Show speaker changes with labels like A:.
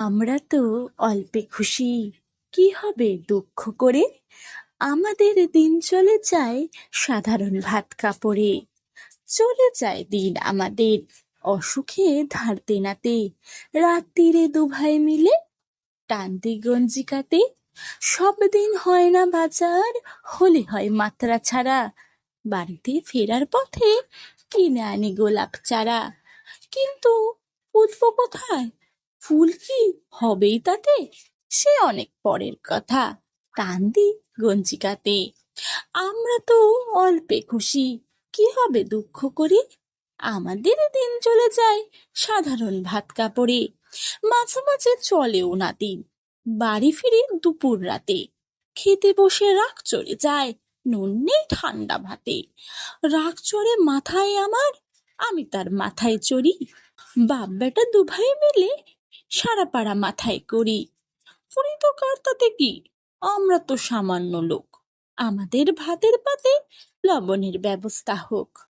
A: আমরা তো অল্পে খুশি, কি হবে দুঃখ করে। আমাদের দিন চলে যায় সাধারণ ভাত কাপড়ে। চলে যায় দিন আমাদের অসুখে ধার দেনাতে। রাত্রিরে দুভাই মিলে টানতে গঞ্জিকাতে। সব দিন হয় না বাজার, হলে হয় মাত্রা ছাড়া। বাড়িতে ফেরার পথে কিনে আনি গোলাপ চারা। কিন্তু পুতবো কোথায়, ফুল কি হবেই তাতে, সে অনেক পরের কথা। কান্দি গঞ্জিকাতে। আমরা তো অল্পে খুশি, কি হবে দুঃখ করে। আমাদের দিন চলে যায় সাধারণ ভাত কাপড়ে। মাঝে মাঝে চলেও না দিন, বাড়ি ফিরে দুপুর রাতে। খেতে বসে রাগ চড়ে যায়, নুন নেই ঠান্ডা ভাতে। রাগ চড়ে মাথায় আমার, আমি তার মাথায় চড়ি। বাপ বেটা দুভাই মিলে সারা পাড়া মাথায় করি। করি তো কার তাতে কি, আমরা তো সামান্য লোক। আমাদের ভাতের পাতে লবণের ব্যবস্থা হোক।